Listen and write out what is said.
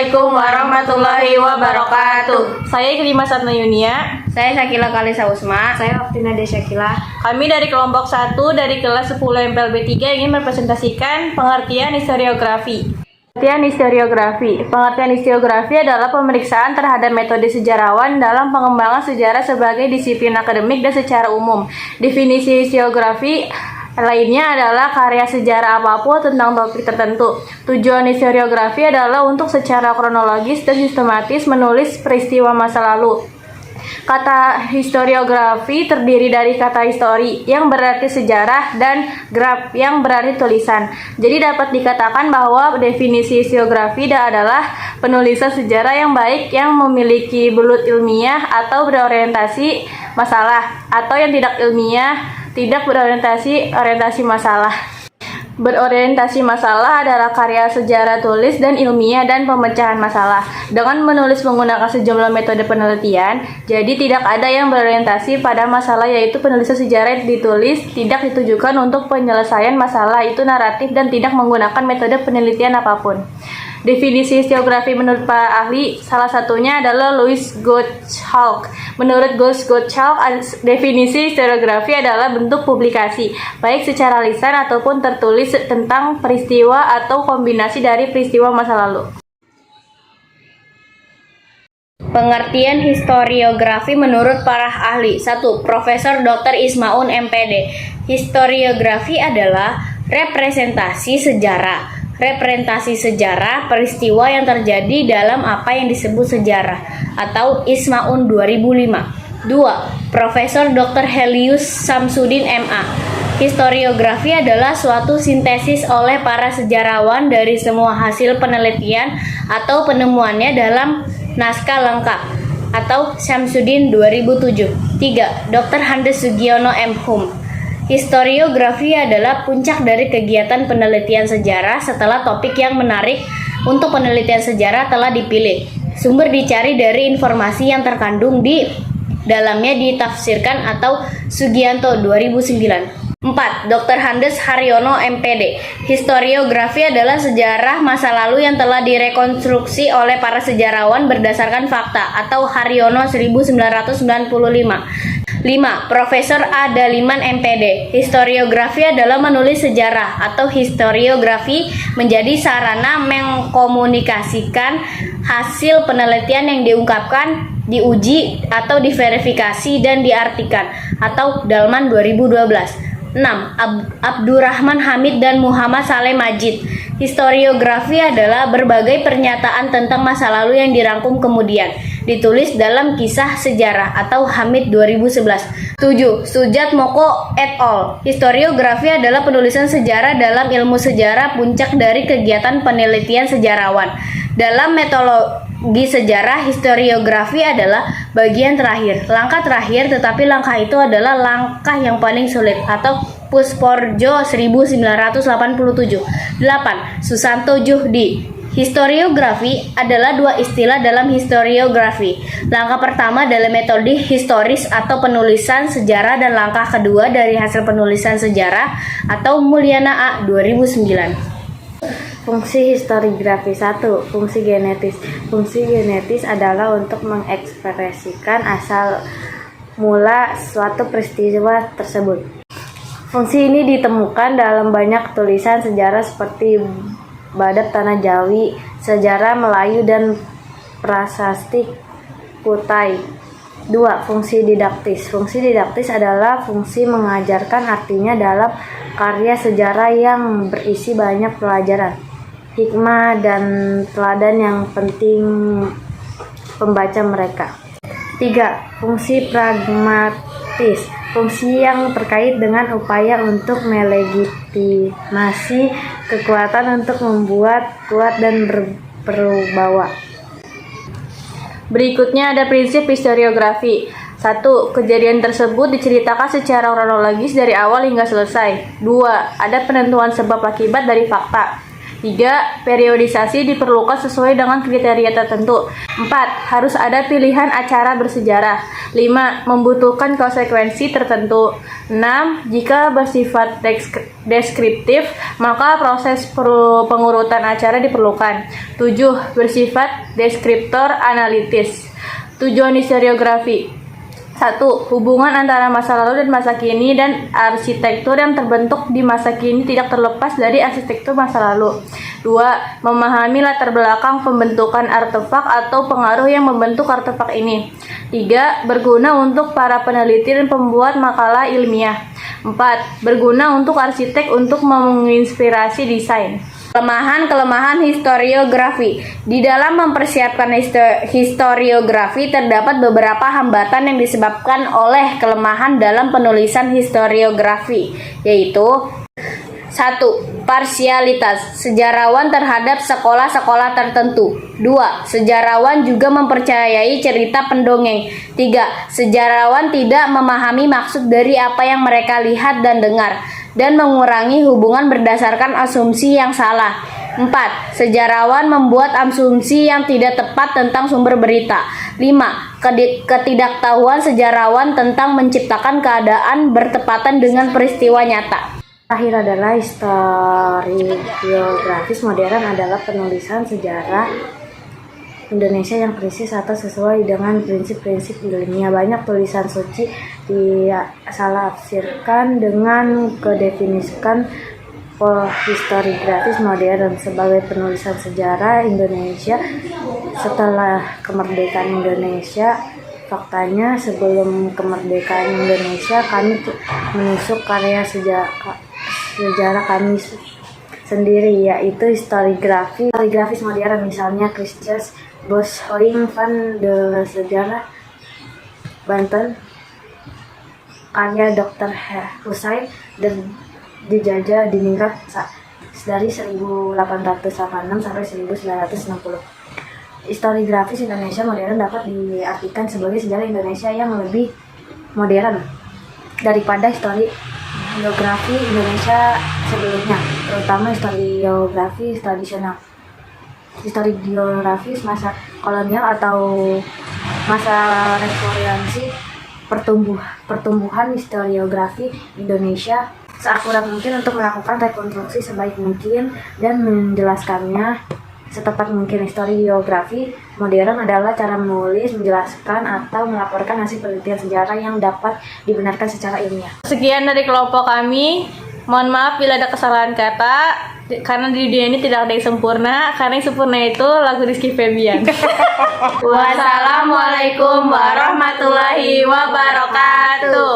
Assalamualaikum warahmatullahi wabarakatuh. Saya Iklima Satna Yunia. Saya Syakila Kalisa Usma. Saya Waktina Desyakila. Kami dari kelompok 1 dari kelas 10 MPLB 3 ingin mempresentasikan pengertian historiografi. Pengertian historiografi adalah pemeriksaan terhadap metode sejarawan dalam pengembangan sejarah sebagai disiplin akademik dan secara umum. Definisi historiografi lainnya adalah karya sejarah apapun tentang topik tertentu. Tujuan historiografi adalah untuk secara kronologis dan sistematis menulis peristiwa masa lalu. Kata historiografi terdiri dari kata histori yang berarti sejarah dan graf yang berarti tulisan. Jadi dapat dikatakan bahwa definisi historiografi adalah penulisan sejarah yang baik yang memiliki belut ilmiah atau berorientasi masalah, atau yang tidak ilmiah tidak berorientasi masalah. Berorientasi masalah adalah karya sejarah tulis dan ilmiah dan pemecahan masalah. Dengan menulis menggunakan sejumlah metode penelitian, jadi tidak ada yang berorientasi pada masalah, yaitu penulisan sejarah yang ditulis tidak ditujukan untuk penyelesaian masalah itu naratif dan tidak menggunakan metode penelitian apapun. Definisi historiografi menurut para ahli, salah satunya adalah Louis Gottschalk. Menurut Gottschalk, definisi historiografi adalah bentuk publikasi, baik secara lisan ataupun tertulis tentang peristiwa atau kombinasi dari peristiwa masa lalu. Pengertian historiografi menurut para ahli. 1. Profesor Dr. Ismaun MPD. Historiografi adalah representasi sejarah peristiwa yang terjadi dalam apa yang disebut sejarah, atau Ismaun 2005. 2. Profesor Dr. Helius Samsudin MA. Historiografi adalah suatu sintesis oleh para sejarawan dari semua hasil penelitian atau penemuannya dalam naskah lengkap, atau Samsudin 2007. 3. Dr. Handes Sugiono M. Hum. Historiografi adalah puncak dari kegiatan penelitian sejarah setelah topik yang menarik untuk penelitian sejarah telah dipilih. Sumber dicari dari informasi yang terkandung di dalamnya ditafsirkan, atau Sugianto 2009. 4. Dr. Handes Haryono MPD. Historiografi adalah sejarah masa lalu yang telah direkonstruksi oleh para sejarawan berdasarkan fakta, atau Haryono 1995. 5. Profesor A. Daliman MPD. Historiografi adalah menulis sejarah, atau historiografi menjadi sarana mengkomunikasikan hasil penelitian yang diungkapkan, diuji, atau diverifikasi dan diartikan, atau Dalman 2012. 6. Abdurrahman Hamid dan Muhammad Saleh Majid. Historiografi adalah berbagai pernyataan tentang masa lalu yang dirangkum kemudian ditulis dalam kisah sejarah, atau Hamid 2011. 7. Sujat Moko et al. Historiografi adalah penulisan sejarah dalam ilmu sejarah, puncak dari kegiatan penelitian sejarawan. Dalam metodologi sejarah, historiografi adalah bagian terakhir, langkah terakhir, tetapi langkah itu adalah langkah yang paling sulit, atau Pusporjo 1987. 8. Susanto Juhdi. Historiografi adalah dua istilah dalam historiografi. Langkah pertama dalam metode historis atau penulisan sejarah, dan langkah kedua dari hasil penulisan sejarah, atau Mulyana A. 2009. Fungsi historiografi. 1. Fungsi genetis. Fungsi genetis adalah untuk mengekspresikan asal mula suatu peristiwa tersebut. Fungsi ini ditemukan dalam banyak tulisan sejarah seperti Badak Tanah Jawi, Sejarah Melayu, dan Prasasti Kutai. 2. Fungsi didaktis. Fungsi didaktis adalah fungsi mengajarkan, artinya dalam karya sejarah yang berisi banyak pelajaran, hikmah, dan teladan yang penting pembaca mereka. 3. Fungsi pragmatis. Fungsi yang terkait dengan upaya untuk melegitimasi kekuatan untuk membuat kuat dan berwibawa. Berikutnya ada prinsip historiografi. 1. Kejadian tersebut diceritakan secara kronologis dari awal hingga selesai. 2. Ada penentuan sebab akibat dari fakta. 3. Periodisasi diperlukan sesuai dengan kriteria tertentu. 4. Harus ada pilihan acara bersejarah. 5. Membutuhkan konsekuensi tertentu. 6. Jika bersifat deskriptif, maka proses pengurutan acara diperlukan. 7. Bersifat deskriptor analitis. Tujuan historiografi. 1. Hubungan antara masa lalu dan masa kini dan arsitektur yang terbentuk di masa kini tidak terlepas dari arsitektur masa lalu. 2. Memahami latar belakang pembentukan artefak atau pengaruh yang membentuk artefak ini. 3. Berguna untuk para peneliti dan pembuat makalah ilmiah. 4. Berguna untuk arsitek untuk menginspirasi desain. Kelemahan-kelemahan historiografi. Di dalam mempersiapkan historiografi terdapat beberapa hambatan yang disebabkan oleh kelemahan dalam penulisan historiografi, yaitu 1. Parsialitas sejarawan terhadap sekolah-sekolah tertentu. 2. Sejarawan juga mempercayai cerita pendongeng. 3. Sejarawan tidak memahami maksud dari apa yang mereka lihat dan dengar, dan mengurangi hubungan berdasarkan asumsi yang salah. 4. Sejarawan membuat asumsi yang tidak tepat tentang sumber berita. 5. Ketidaktahuan sejarawan tentang menciptakan keadaan bertepatan dengan peristiwa nyata. Terakhir adalah historiografis modern adalah penulisan sejarah Indonesia yang presis atau sesuai dengan prinsip-prinsip ilmiah. Banyak tulisan suci disalahtafsirkan dengan kedefinisikan historiografis modern sebagai penulisan sejarah Indonesia setelah kemerdekaan Indonesia. Faktanya, sebelum kemerdekaan Indonesia kami menusuk karya sejarah kami sendiri, yaitu historiografis modern, misalnya Christian Boshoing van de Sejarah Banten karya Dr. Hussein dan dijajah di Ningrat dari 1886 sampai 1960. Historiografis Indonesia modern dapat diartikan sebagai sejarah Indonesia yang lebih modern daripada historiografi Indonesia sebelumnya, terutama historiografi tradisional. Historiografis masa kolonial atau masa restorasi pertumbuhan historiografi Indonesia seakurat mungkin untuk melakukan rekonstruksi sebaik mungkin dan menjelaskannya setepat mungkin. Historiografi modern adalah cara menulis, menjelaskan, atau melaporkan hasil penelitian sejarah yang dapat dibenarkan secara ilmiah. Sekian dari kelompok kami. Mohon maaf bila ada kesalahan kata, karena di dunia ini tidak ada yang sempurna. Karena yang sempurna itu lagu Rizky Febian. Wassalamualaikum warahmatullahi wabarakatuh.